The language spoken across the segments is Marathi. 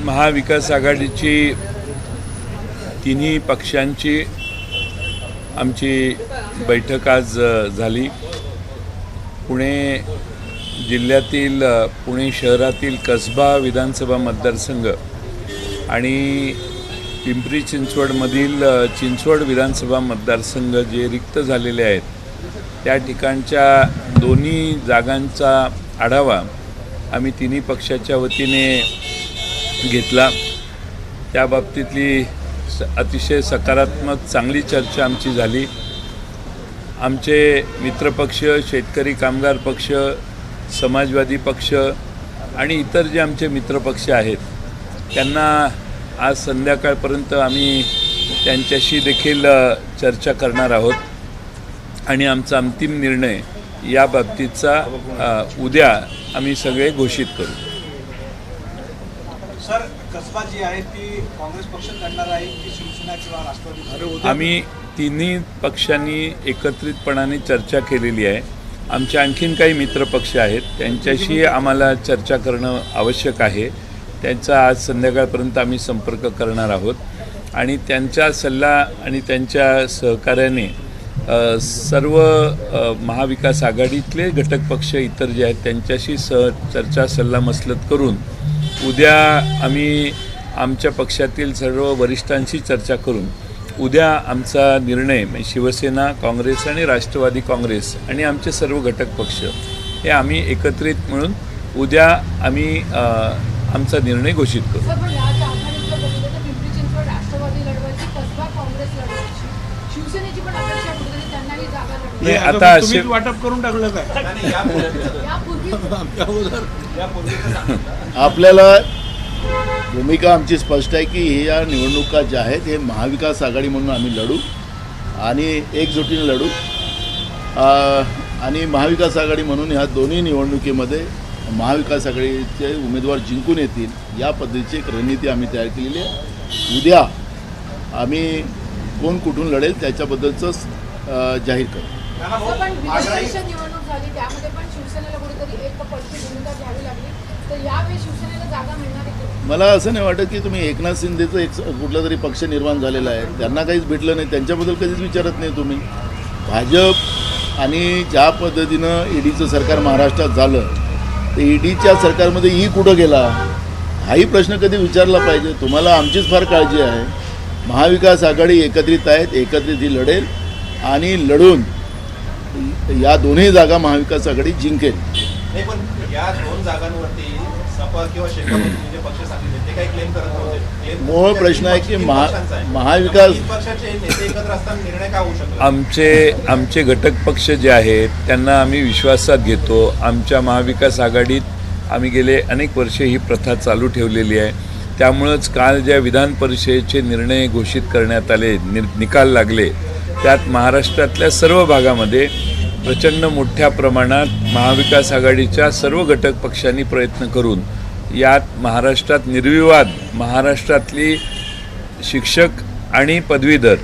महाविकास आघाडीची तिन्ही पक्षांची आमची बैठक आज झाली। पुणे जिल्ह्यातील पुणे शहरातील कसबा विधानसभा मतदारसंघ आणि पिंपरी चिंचवडमधील चिंचवड विधानसभा मतदारसंघ जे रिक्त झालेले आहेत त्या ठिकाणच्या दोन्ही जागांचा आढावा आम्ही तिन्ही पक्षाच्या वतीने घेतला। त्या बाबतीतली अतिशय सकारात्मक चांगली चर्चा आमची झाली। आमचे मित्रपक्ष, शेतकरी कामगार पक्ष, समाजवादी पक्ष आणि इतर जे आमचे मित्रपक्ष आहेत त्यांना आज संध्याकाळपर्यंत आम्ही त्यांच्याशी देखील चर्चा करणार आहोत आणि आमचा अंतिम निर्णय या बाबतीतचा उद्या आम्ही सगळे घोषित करू। सर, कसबा जी आहे ती काँग्रेस पक्ष करणार आहे की शिवसेना किंवा राष्ट्रवादी? आम्ही तिन्ही पक्षांनी एकत्रितपणाने चर्चा केलेली आहे। आमचे आणखीन काही मित्रपक्ष आहेत त्यांच्याशी आम्हाला चर्चा करणं आवश्यक आहे। त्यांचा आज संध्याकाळपर्यंत आम्ही संपर्क करणार आहोत आणि त्यांचा सल्ला आणि त्यांच्या सहकार्याने सर्व महाविकास आघाडीतले घटक पक्ष इतर जे आहेत त्यांच्याशी चर्चा सल्लामसलत करून उद्या आम्ही आमच्या पक्षातील सर्व वरिष्ठांशी चर्चा करून उद्या आमचा निर्णय शिवसेना, काँग्रेस आणि राष्ट्रवादी काँग्रेस आणि आमचे सर्व घटक पक्ष हे आम्ही एकत्रित मिळून उद्या आम्ही आमचा निर्णय घोषित करू। आता असे वाटप करून टाकलं काय? आपल्याला भूमिका आमची स्पष्ट आहे की या निवडणुका ज्या आहेत हे महाविकास आघाडी म्हणून आम्ही लढू आणि एकजुटीने लढू आणि महाविकास आघाडी म्हणून ह्या दोन्ही निवडणुकीमध्ये महाविकास आघाडीचे उमेदवार जिंकून येतील या पद्धतीची एक रणनीती आम्ही तयार केलेली आहे। उद्या आम्ही कोण कुठून लढेल त्याच्याबद्दलचं जाहीर करू। मला असं नाही वाटत की तुम्ही एकनाथ शिंदेचं एक कुठला तरी पक्ष निर्माण झालेला आहे त्यांना काहीच भेटलं नाही त्यांच्याबद्दल कधीच विचारत नाही तुम्ही। भाजप आणि ज्या पद्धतीनं ईडीचं सरकार महाराष्ट्रात झालं तर ईडीच्या सरकारमध्ये कुठं गेला हाही प्रश्न कधी विचारला पाहिजे। तुम्हाला आमचीच फार काळजी आहे। महाविकास आघाडी एकत्रित आहेत, एकत्रित ही लढेल आणि लढून या दोन्ही जागा महाविकास आघाडी जिंकेल। पण या दोन जागांवरती सपा किंवा शेकाप जे पक्ष सांगितले ते काही क्लेम करत नव्हते। मूळ प्रश्न आहे की महाविकास पक्षाचे नेते एकत्र असताना निर्णय का होऊ शकतो? आमचे घटक पक्ष जे आहेत त्यांना आम्ही विश्वासात घेतो। आमच्या महाविकास आघाडीत आम्ही गेले अनेक वर्षे ही प्रथा चालू ठेवलेली आहे। त्यामुळंच काल ज्या विधान परिषदेचे निर्णय घोषित करण्यात आले, निकाल लागले, त्यात महाराष्ट्रातल्या सर्व भागामध्ये प्रचंड मोठ्या प्रमाणात महाविकास आघाडीच्या सर्व घटक पक्षांनी प्रयत्न करून यात महाराष्ट्रात निर्विवाद महाराष्ट्रातली शिक्षक आणि पदवीधर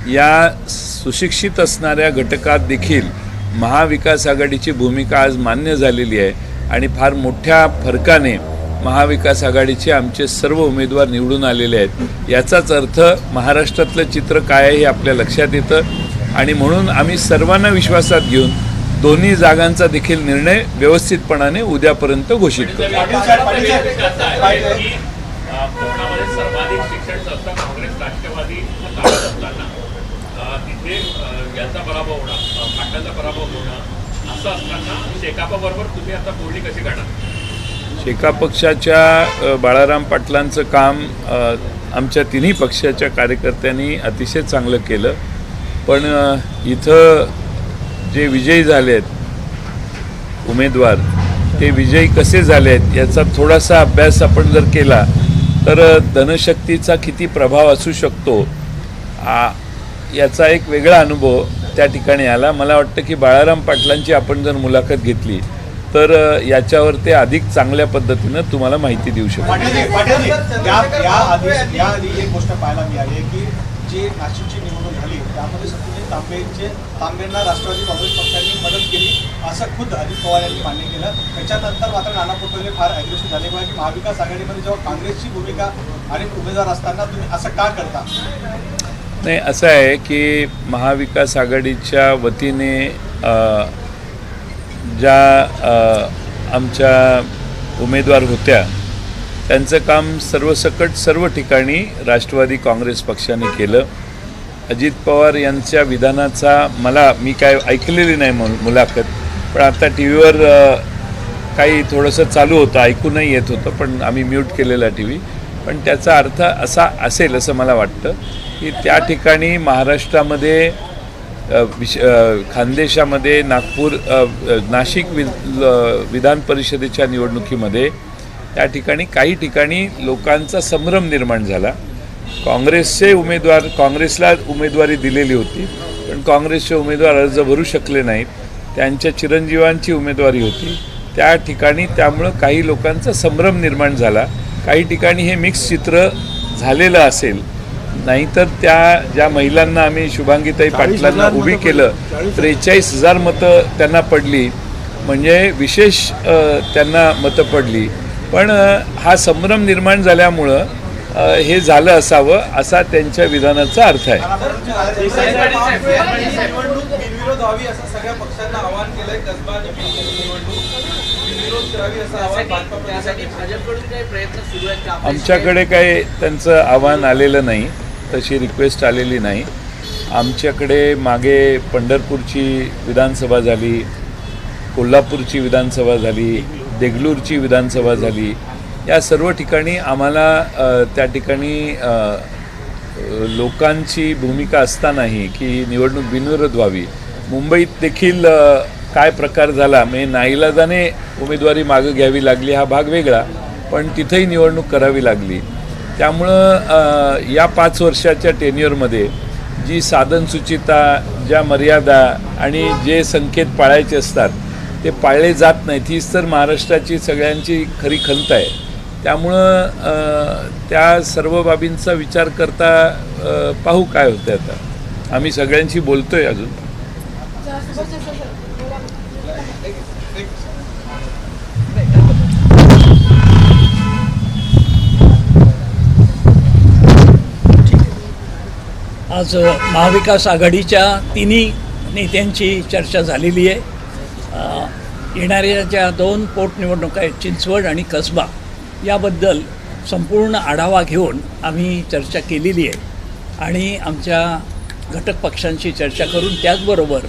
या सुशिक्षित असणाऱ्या घटकात देखील महाविकास आघाडीची भूमिका आज मान्य झालेली आहे आणि फार मोठ्या फरकाने महाविकास आघाडीचे आमचे सर्व उमेदवार निवडून आलेले आहेत। याचाच अर्थ महाराष्ट्रातलं चित्र काय आहे हे आपल्या लक्षात येतं आणि म्हणून आम्ही सर्वांना विश्वासात घेऊन दोन्ही जागांचा देखील निर्णय व्यवस्थितपणाने उद्यापर्यंत घोषित करू। शेका पक्षाच्या बाळाराम पाटलांचं काम आमच्या तिन्ही पक्षाच्या कार्यकर्त्यांनी अतिशय चांगलं केलं, पण इथं जे विजयी झाले आहेत उमेदवार ते विजयी कसे झाले आहेत याचा थोडासा अभ्यास आपण जर केला तर धनशक्तीचा किती प्रभाव असू शकतो याचा एक वेगळा अनुभव त्या ठिकाणी आला। मला वाटतं की बाळाराम पाटलांची आपण जर मुलाखत घेतली तर याच्यावर ते अधिक चांगल्या पद्धतीनं तुम्हाला माहिती देऊ शकतो। या आधी एक गोष्ट पाहायला मिळाली की जी नाशिकची निवडणूक झाली त्यामध्ये तांबेंना राष्ट्रवादी काँग्रेस पक्षाने मदत केली असं खुद्द अजित पवार यांनी मान्य केलं. त्याच्यानंतर मात्र नाना पटोले फार ॲग्रेसिव्ह झाले की महाविकास आघाडीमध्ये जेव्हा काँग्रेसची भूमिका आणि उमेदवार असताना तुम्ही असं का करता? नाही, असं आहे की महाविकास आघाडीच्या वतीने ज्या आमच्या उमेदवार होत्या त्यांचं काम सर्वसकट सर्व ठिकाणी राष्ट्रवादी काँग्रेस पक्षाने केलं. अजित पवार यांच्या विधानाचा मी काय ऐकलेली नाही मुलाखत, पण आता टी व्हीवर काही थोडंसं चालू होतं, ऐकू नाही येत होतं, पण आम्ही म्यूट केलेला टी व्ही. पण त्याचा अर्थ असा असेल असं मला वाटतं की त्या ठिकाणी महाराष्ट्रामध्ये खानदेशामध्ये नाशिक विधान परिषदेच्या निवडणुकीमध्ये त्या ठिकाणी काही ठिकाणी लोकांचा संभ्रम निर्माण झाला. काँग्रेसला उमेदवारी दिलेली होती, पण काँग्रेसचे उमेदवार अर्ज भरू शकले नाहीत. त्यांच्या चिरंजीवांची उमेदवारी होती त्या ठिकाणी, त्यामुळं काही लोकांचा संभ्रम निर्माण झाला. काही ठिकाणी हे मिक्स चित्र झालेलं असेल, नाहीतर त्या ज्या महिलांना आम्ही शुभांगीताई पाटलांना उभी केलं 43,000 मतं त्यांना पडली, म्हणजे विशेष त्यांना मतं पडली. पण हा संभ्रम निर्माण झाल्यामुळं हे झालं असावं असा त्यांच्या विधानाचा अर्थ आहे. निवडणूक बिनविरोध व्हावी असं सगळ्या पक्षांना आवाहन केलंय. कसबा निवडणूक बिनविरोध करावी असं आवाहन भाजपकडून काही प्रयत्न सुरू आहेत? आमच्याकडे काही त्यांचं आव्हान आलेलं नाही, तशी रिक्वेस्ट आलेली नाही. आमच्याकडे मागे पंढरपूरची विधानसभा झाली, कोल्हापूरची विधानसभा झाली, देगलूरची विधानसभा झाली. या सर्व ठिकाणी आम्हाला त्या ठिकाणी लोकांची भूमिका असतानाही की निवडणूक बिनविरोध व्हावी. मुंबईत देखील काय प्रकार झाला, म्हणजे नाईलाजाने उमेदवारी मागं घ्यावी लागली हा भाग वेगळा, पण तिथेही निवडणूक करावी लागली. त्यामुळं या 5 वर्षाच्या टेन्युअरमध्ये जी साधनसुचिता, ज्या मर्यादा आणि जे संकेत पाळायचे असतात ते पाळले जात नाहीत. हीच तर महाराष्ट्राची सगळ्यांची खरी खंत आहे. त्यामुळं त्या सर्व बाबींचा विचार करता पाहू काय होतं. आता आम्ही सगळ्यांशी बोलतो आहे अजून. आज महाविकास आघाडीच्या तिन्ही नेत्यांची चर्चा झालेली आहे. येणाऱ्या ज्या 2 पोटनिवडणुका आहेत, चिंचवड आणि कसबा, याबद्दल संपूर्ण आढावा घेऊन आम्ही चर्चा केलेली आहे आणि आमच्या घटक पक्षांशी चर्चा करून त्याचबरोबर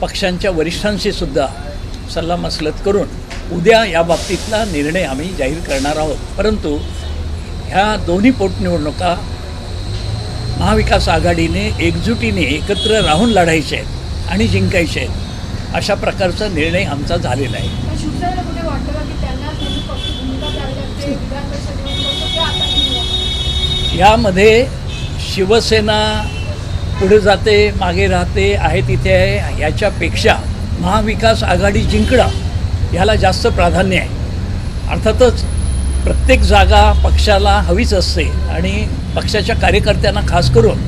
पक्षांच्या वरिष्ठांशीसुद्धा सल्लामसलत करून उद्या याबाबतीतला निर्णय आम्ही जाहीर करणार आहोत. परंतु ह्या दोन्ही पोटनिवडणुका महाविकास आघाडीने एकजुटीने एकत्र राहून लढायचे आहेत आणि जिंकायचे आहेत, अशा प्रकारचा निर्णय आमचा झालेला आहे. यामध्ये शिवसेना पुढे जाते, मागे राहते, आहे तिथे आहे, याच्यापेक्षा महाविकास आघाडी जिंकणं ह्याला जास्त प्राधान्य आहे. अर्थातच प्रत्येक जागा पक्षाला हवीच असते आणि पक्षाच्या कार्यकर्त्यांना खास करून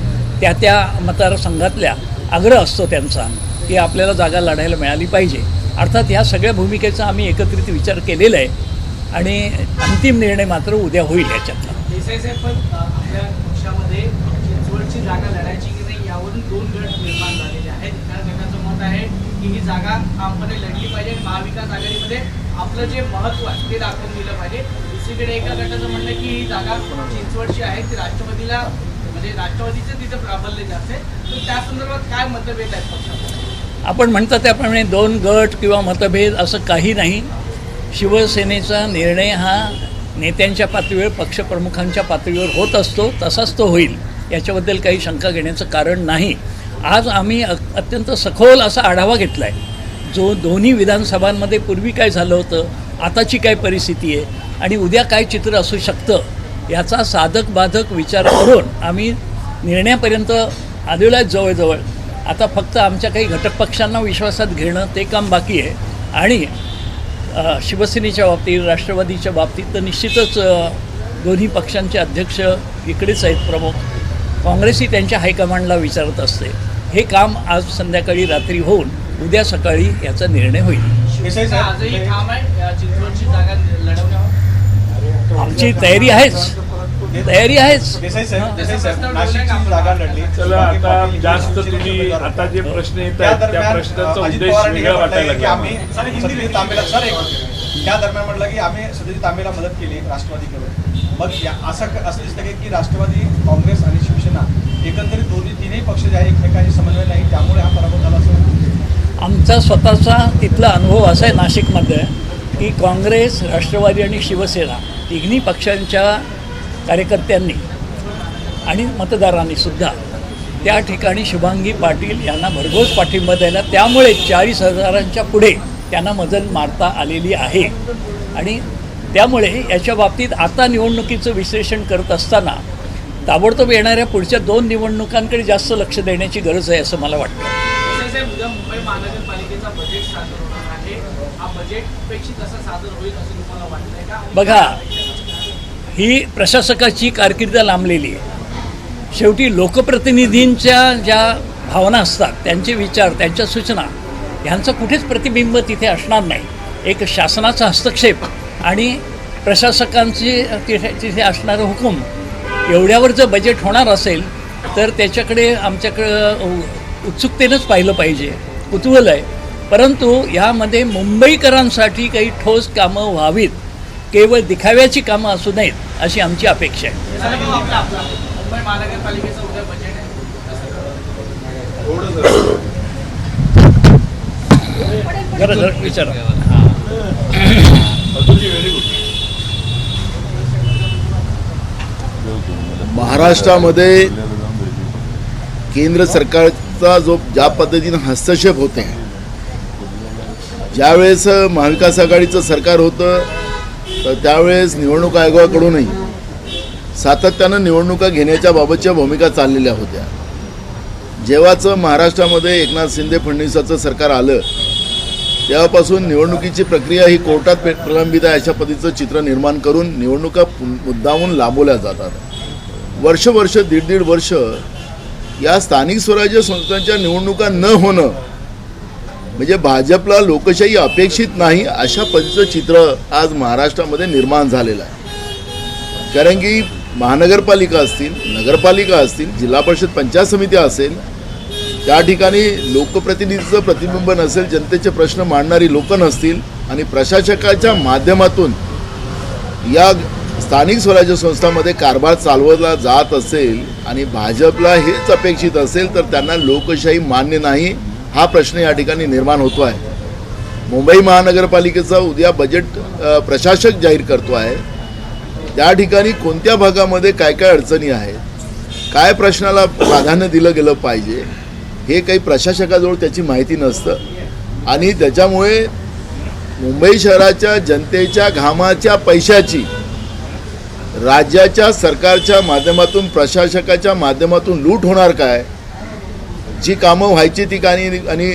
त्या मतदारसंघातल्या आग्रह असतो त्यांचा की आपल्याला जागा लढायला मिळाली पाहिजे. अर्थात ह्या सगळ्या भूमिकेचा आम्ही एकत्रित विचार केलेला आहे आणि अंतिम निर्णय मात्र उद्या होईल याच्यातला. पण आपल्या पक्षामध्ये चिंचवडची जागा लढायची की नाही यावरून 2 गट निर्माण झालेले आहेत. एका गटाचं मत आहे की ही जागा ठामपणे लढली पाहिजे आणि महाविकास आघाडीमध्ये आपलं जे महत्त्व आहे ते दाखवून दिलं पाहिजे. दुसरीकडे एका गटाचं म्हणणं की ही जागा चिंचवडची आहे ती राष्ट्रवादीला, म्हणजे राष्ट्रवादीचं तिथं प्राबल्य जास्त आहे. तर त्या संदर्भात काय मतभेद आहेत पक्षामध्ये? आपण म्हणता त्याप्रमाणे 2 गट किंवा मतभेद असं काही नाही. शिवसेनेचा निर्णय हा नेत्यांच्या पातळीवर, पक्षप्रमुखांच्या पातळीवर होत असतो, तसाच तो होईल, याच्याबद्दल काही शंका घेण्याचं कारण नाही. आज आम्ही अत्यंत सखोल असा आढावा घेतला आहे, जो दोन्ही विधानसभांमध्ये पूर्वी काय झालं होतं, आताची काय परिस्थिती आहे आणि उद्या काय चित्र असू शकतं, याचा साधक बाधक विचार करून आम्ही निर्णयापर्यंत आलेलो आहे जवळजवळ. आता फक्त आमच्या काही घटक पक्षांना विश्वासात घेणं ते काम बाकी आहे आणि शिवसेनेच्या बाबतीत, राष्ट्रवादीच्या बाबतीत तर निश्चितच दोन्ही पक्षांचे अध्यक्ष इकडेच आहेत प्रमुख. काँग्रेसही त्यांच्या हायकमांडला विचारत असते. हे काम आज संध्याकाळी रात्री होऊन उद्या सकाळी याचा निर्णय होईल. देसाई शिवसेना आजही साहेब ठाम आहे चिंचवडची जागा लढवण्यावर. आमची तयारी आहेच. देसाई साहेब नाशिकची जागा लढली. चला आता पाटील जास्त शिवसेनेचे तुम्ही उमेदवार आता जे होते. प्रश्न येत त्या आहेत त्या दरम्यान प्रश्नाचा अजित उद्देश पवारांनी हे वेगळा म्हटलंय वाटायला की लागला. आम्ही सत्यजित तांबेला त्या दरम्यान म्हटलं की आम्ही सत्यजित तांबेला मदत केली राष्ट्रवादीकडून. मग असं दिसतं की राष्ट्रवादी, काँग्रेस आणि शिवसेना एकंदरीत तिन्ही पक्ष जे आहे एकमेकांशी समन्वय नाही, त्यामुळे हा पराभव झाला असं. आमचा स्वतःचा तिथला अनुभव असा आहे नाशिकमध्ये की काँग्रेस, राष्ट्रवादी आणि शिवसेना तिन्ही पक्षांच्या कार्यकर्त्यांनी आणि मतदारांनी सुद्धा त्या ठिकाणी शुभांगी पाटील यांना भरघोस पाठिंबा द्यायला, त्यामुळे 40,000च्या पुढे त्यांना मजल मारता आलेली आहे. आणि त्यामुळे याच्या बाबतीत आता निवडणुकीचं विश्लेषण करत असताना ताबडतोब येणाऱ्या पुढच्या 2 निवडणुकांकडे जास्त लक्ष देण्याची गरज आहे असं मला वाटतं. देसाई साहेब, उद्या मुंबई महानगरपालिकेचा बजेट सादर होणार आहे. हा बजेटपेक्षा कसा सादर होईल असं तुम्हाला वाटतंय का? बघा, ही प्रशासकाची कारकीर्द लांबलेली आहे. शेवटी लोकप्रतिनिधींच्या ज्या भावना असतात, त्यांचे विचार, त्यांच्या सूचना ह्यांचं कुठेच प्रतिबिंब तिथे असणार नाही. एक शासनाचा हस्तक्षेप आणि प्रशासकांची तिथे असणारं हुकूम एवढ्यावर जर बजेट होणार असेल तर त्याच्याकडे आमच्याकडं उत्सुकतेनंच पाहिलं पाहिजे, कुतूहल आहे. परंतु ह्यामध्ये मुंबईकरांसाठी काही ठोस कामं व्हावीत, केवळ दिखाव्याची कामं असू नयेत अशी आमची अपेक्षा आहे. देसाई भाऊ, आपला मुंबई महानगरपालिकेचं उद्या बजेट आहे. जरा विचारा. महाराष्ट्रामध्ये केंद्र सरकारचा जो ज्या पद्धतीनं हस्तक्षेप होते, ज्यावेळेस महाविकास आघाडीचं सरकार होतं तर त्यावेळेस निवडणूक आयोगाकडूनही सातत्यानं निवडणुका घेण्याच्या बाबतच्या भूमिका चाललेल्या होत्या. जेव्हाच महाराष्ट्रामध्ये एकनाथ शिंदे फडणवीसाचं सरकार आलं तेव्हापासून निवडणुकीची प्रक्रिया ही कोर्टात प्रलंबित आहे अशा पद्धतीचं चित्र निर्माण करून निवडणुका मुद्दामून लांबवल्या जातात. वर्ष दीड वर्ष या स्थानिक स्वराज्य संस्थांच्या निवडणुका न होणं म्हणजे भाजपला लोकशाही अपेक्षित नाही अशा पद्धतीचं चित्र आज महाराष्ट्रामध्ये निर्माण झालेलं आहे. कारण की महानगरपालिका असतील, नगरपालिका असतील, जिल्हा परिषद पंचायत समिती असेल, त्या ठिकाणी लोकप्रतिनिधीचं प्रतिबिंब नसेल, जनतेचे प्रश्न मांडणारी लोक नसतील आणि प्रशासकाच्या माध्यमातून या स्थानिक स्वराज्य संस्थांमध्ये कारभार चालवला जात असेल आणि भाजपला हेच अपेक्षित असेल तर त्यांना लोकशाही मान्य नाही हा प्रश्न या ठिकाणी निर्माण होतो आहे. मुंबई महानगरपालिकेचा उद्या बजेट प्रशासक जाहीर करतो आहे. त्या ठिकाणी कोणत्या भागामध्ये काय काय अडचणी आहेत, काय प्रश्नाला प्राधान्य दिलं गेलं पाहिजे हे काही प्रशासकाजवळ त्याची माहिती नसतं आणि त्याच्यामुळे मुंबई शहराच्या जनतेच्या घामाच्या पैशाची राज्याच्या सरकारच्या माध्यमातून, प्रशासकाच्या माध्यमातून लूट होणार काय, जी कामं व्हायची ती आणि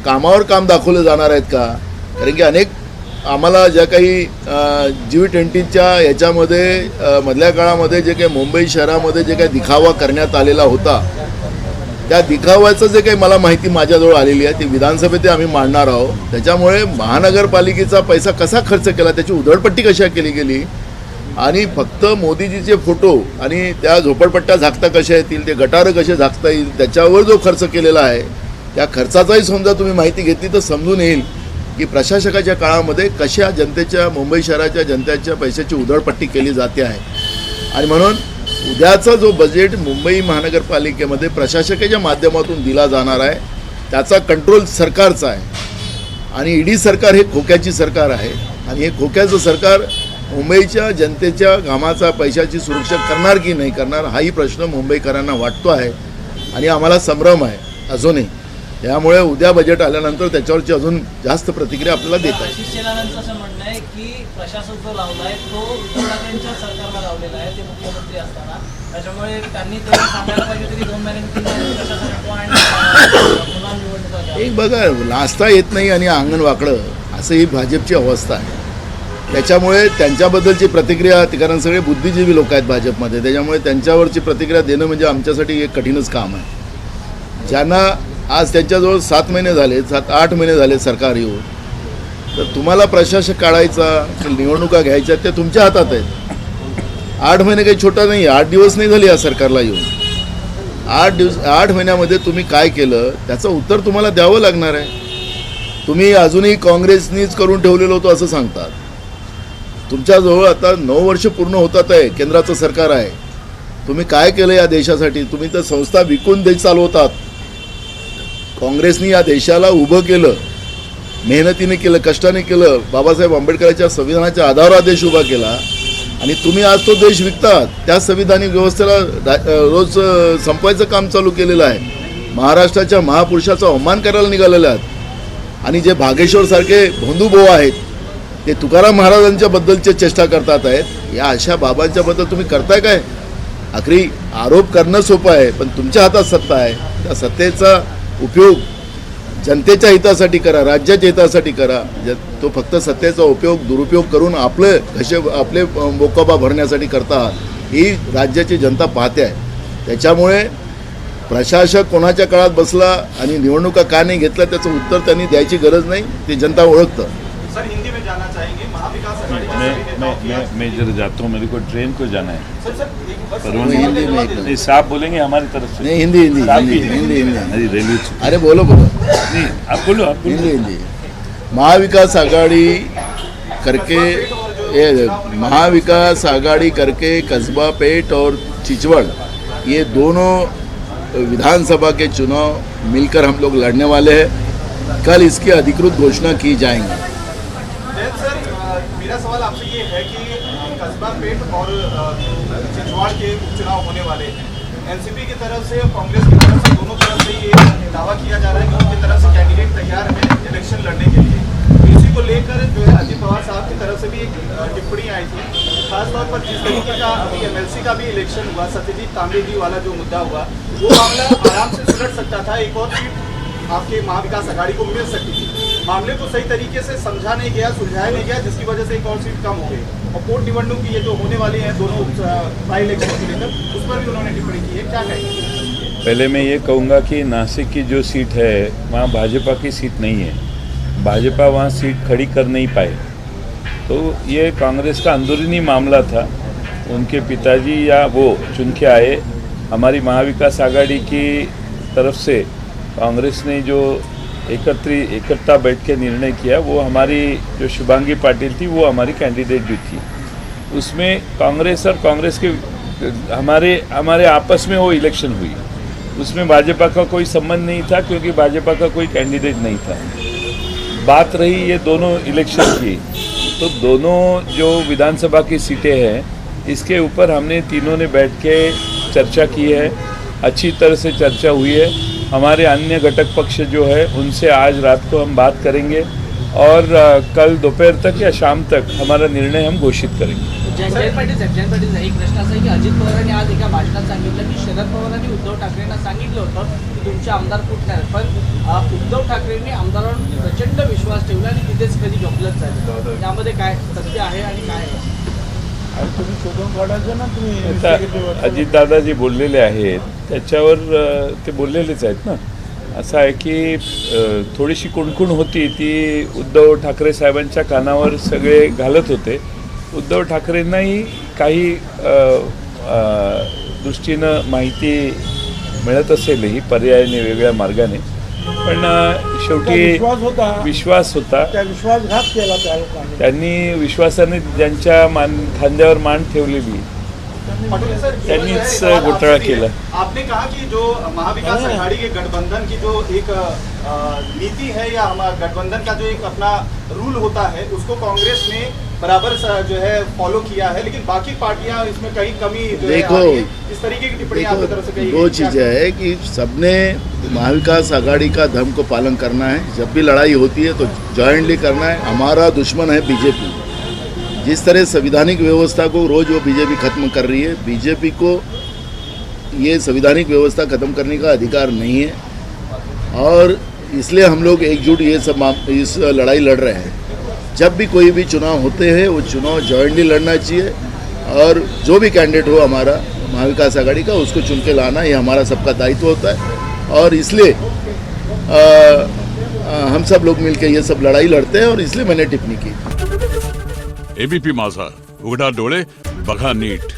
कामावर काम दाखवलं जाणार आहेत का. कारण की अनेक आम्हाला ज्या काही G20च्या याच्यामध्ये मधल्या काळामध्ये जे काही मुंबई शहरामध्ये जे काही दिखावा करण्यात आलेला होता त्या दिखाव्याचं जे काही मला माहिती माझ्याजवळ आलेली आहे ती विधानसभेत आम्ही मांडणार आहोत. त्याच्यामुळे महानगरपालिकेचा पैसा कसा खर्च केला, त्याची उधळपट्टी कशा केली गेली आणि फक्त मोदीजीचे फोटो आणि त्या झोपडपट्ट्या झाकता कशा येतील, ते गटारं कसे झाकता येईल त्याच्यावर जो खर्च केलेला आहे त्या खर्चाचाही समजा तुम्ही माहिती घेतली तर समजून येईल की प्रशासकाच्या काळामध्ये कशा जनतेच्या, मुंबई शहराच्या जनतेच्या पैशाची उधळपट्टी केली जाते आहे. आणि म्हणून उद्याचा जो बजेट मुंबई महानगरपालिकेमध्ये प्रशासकाच्या माध्यमातून दिला जाणार आहे त्याचा कंट्रोल सरकारचा आहे आणि ईडी सरकार हे खोक्याची सरकार आहे आणि हे खोक्याचं सरकार मुंबईच्या जनतेच्या घामाचा पैशाची सुरक्षा करणार की नाही करणार हाही प्रश्न मुंबईकरांना वाटतो आहे आणि आम्हाला संभ्रम आहे अजूनही. त्यामुळे उद्या बजेट आल्यानंतर त्याच्यावरची अजून जास्त प्रतिक्रिया आपल्याला देत आहे. शिवसेनांचं असं म्हणणं आहे की प्रशासक जो लावला आहे तो उद्धव ठाकरेंच्या सरकारला लावलेला आहे, ते मुख्यमंत्री असताना. त्याच्यामुळे त्यांनी ते सांगायला पाहिजे तरी 2 महिन्यांनी 3 महिन्यांनी प्रशासक हटवा आणि पुन्हा निवडणुका घ्या. एक बघा, लाजता येत नाही आणि अंगण वाकडं असं ही भाजपची अवस्था आहे. त्याच्यामुळे त्यांच्याबद्दलची प्रतिक्रिया, कारण सगळे बुद्धिजीवी लोक आहेत भाजपमध्ये, त्याच्यामुळे त्यांच्यावरची प्रतिक्रिया देणं म्हणजे आमच्यासाठी एक कठीणच काम आहे. ज्यांना आज त्यांच्याजवळ 7 महिने झाले, 7-8 महिने झाले सरकार येऊन, तर तुम्हाला प्रशासक काढायचा की निवडणुका घ्यायच्या ते तुमच्या हातात आहेत. 8 महिने काही छोटा नाही, 8 दिवस नाही झाले या सरकारला येऊन. 8 महिन्यामध्ये तुम्ही काय केलं त्याचं उत्तर तुम्हाला द्यावं लागणार आहे. तुम्ही अजूनही काँग्रेसनीच करून ठेवलेलं होतं असं सांगतात. तुमच्याजवळ आता 9 वर्ष पूर्ण होतात आहे, केंद्राचं सरकार आहे. तुम्ही काय केलं या देशासाठी? तुम्ही तर संस्था विकून देश चालवतात. काँग्रेसनी या देशाला उभं केलं, मेहनतीने केलं, कष्टाने केलं. बाबासाहेब आंबेडकरांच्या संविधानाच्या आधारावर देश उभा केला आणि तुम्ही आज तो देश विकतात. त्या संविधानिक व्यवस्थेला रोज संपवायचं काम चालू केलेलं आहे. महाराष्ट्राच्या महापुरुषाचा अवमान करायला निघालेले आहेत. आणि जे भागेश्वरसारखे भोंदूभाऊ आहेत ते तुकाराम महाराजांच्या बद्दलचे चेष्टा करतात आहेत. या अशा बाबांच्याबद्दल तुम्ही करताय काय? आखरी आरोप करणं सोपं आहे, पण तुमच्या हातात सत्ता आहे. त्या सत्तेचा उपयोग जनतेच्या हितासाठी करा, राज्याच्या हितासाठी करा. तो फक्त सत्तेचा दुरुपयोग करून आपले बोकाबा भरण्यासाठी करता ही राज्याची जनता पाहते आहे. त्याच्यामुळे प्रशासक कोणाच्या काळात बसला आणि निवडणुका का नाही घेतल्या त्याचं उत्तर त्यांनी द्यायची गरज नाही, ते जनता ओळखतं. सर हिंदी में जाना चाहेंगे महाविकास आघाड़ी के सभी नेताओं की मैं जरा जाता हूँ, मेरे को ट्रेन को जाना है. सर एक बस पर वो हिंदी में नहीं, साहब बोलेंगे हमारी तरफ से. नहीं, हिंदी अरे रेलवे अरे बोलो नहीं, आप बोलो. हिंदी. महाविकास आघाड़ी करके कस्बा पेट और चिचवड़ ये दोनों विधानसभा के चुनाव मिलकर हम लोग लड़ने वाले हैं. कल इसकी अधिकृत घोषणा की जाएंगी. सर मेरा सवाल आपसे ये है कि कस्बा पेट और छिंदवाड़ा के उपचुनाव होने वाले हैं. एनसीपी की तरफ से, कांग्रेस की तरफ से, दोनों तरफ से ये दावा किया जा रहा है कि उनकी तरफ से कैंडिडेट तैयार है इलेक्शन लड़ने के लिए. इसी को लेकर जो है अजित पवार साहब की तरफ से भी एक टिप्पणी आई थी. खासतौर पर जिस तरीके का एमएलसी का भी इलेक्शन हुआ, सत्यजीत तांबे जी वाला जो मुद्दा हुआ, वो मामला आराम से सुलझ सकता था. एक और सीट आपके महाविकास आघाड़ी को मिल सकती थी. मामले को सही तरीके से समझा नहीं गया, सुलझाया नहीं गया, जिसकी वजह से एक और सीट कम हो गई. और पोर्ट निवडणूक की ये जो होने वाली है दोनों बाई इलेक्शन को लेकर, उस पर भी उन्होंने टिप्पणी की है. क्या कहेंगे? पहले मैं ये कहूँगा कि नासिक की जो सीट है वहाँ भाजपा की सीट नहीं है. भाजपा वहाँ सीट खड़ी कर नहीं पाए, तो ये कांग्रेस का अंदरूनी मामला था. उनके पिताजी या वो चुन के आए. हमारी महाविकास आघाड़ी की तरफ से कांग्रेस ने जो एकता बैठ के निर्णय किया, वो हमारी जो शुभांगी पाटिल थी वो हमारी कैंडिडेट भी थी. उसमें कांग्रेस और कांग्रेस के हमारे आपस में वो इलेक्शन हुई. उसमें भाजपा का कोई संबंध नहीं था क्योंकि भाजपा का कोई कैंडिडेट नहीं था. बात रही ये दोनों इलेक्शन की, तो दोनों जो विधानसभा की सीटें हैं इसके ऊपर हमने तीनों ने बैठ के चर्चा की है. अच्छी तरह से चर्चा हुई है. हमारे अन्य घटक पक्ष जो है उनसे आज रात को हम बात करेंगे और कल दोपहर तक या शाम तक हमारा निर्णय हम घोषित करेंगे. जयंत पाटील एक प्रश्न असा आहे की अजित पवारांनी आज एका भाषणात सांगितलं की शरद पवारांनी उद्धव ठाकरेंना सांगितलं होतं की तुमचे आमदार फुटणार, पण उद्धव ठाकरेंनी आमदारांवर प्रचंड विश्वास ठेवला आणि तिथेच कधी गफलत झाली. त्यामध्ये काय सत्य आहे आणि काय आहे? तुम्ही शोधून काढायचं ना. आता अजितदादा जे बोललेले आहेत त्याच्यावर ते बोललेलेच आहेत ना. असं आहे की थोडीशी कुणकुण होती ती उद्धव ठाकरे साहेबांच्या कानावर सगळे घालत होते. उद्धव ठाकरेंनाही काही दृष्टीनं माहिती मिळत असेलही पर्यायाने, वेगळ्या मार्गाने, पण शेवटी विश्वास होता. विश्वासघात केला त्या लोकांनी. त्यांनी विश्वासाने ज्यांच्या खांद्यावर मान ठेवलेली पटेल सर, त्यांनीच घोटाळा केला. आपने कहा कि जो महाविकास आघाड़ी के गठबंधन की जो एक नीति है या गठबंधन का जो एक अपना रूल होता है उसको कांग्रेस ने बराबर जो है फॉलो किया है, लेकिन बाकी पार्टियां इसमें कहीं कमी जो है आ रही है. इस तरीके की टिप्पणी आपकी तरफ से कही दो चीज़ें है कि सबने महाविकास आघाड़ी का धर्म को पालन करना है. जब भी लड़ाई होती है तो जॉइंटली करना है. हमारा दुश्मन है बीजेपी. जिस तरह संविधानिक व्यवस्था को रोज़ वो बीजेपी ख़त्म कर रही है, बीजेपी को ये संविधानिक व्यवस्था ख़त्म करने का अधिकार नहीं है. और इसलिए हम लोग एकजुट इस लड़ाई लड़ रहे हैं. जब भी कोई भी चुनाव होते हैं वो चुनाव जॉइंटली लड़ना चाहिए और जो भी कैंडिडेट हो हमारा महाविकास आघाड़ी का उसको चुन के लाना ये हमारा सबका दायित्व होता है. और इसलिए हम सब लोग मिलकर ये सब लड़ाई लड़ते हैं और इसलिए मैंने टिप्पणी की। एबीपी माझा, उघडा डोळे बघा नीट।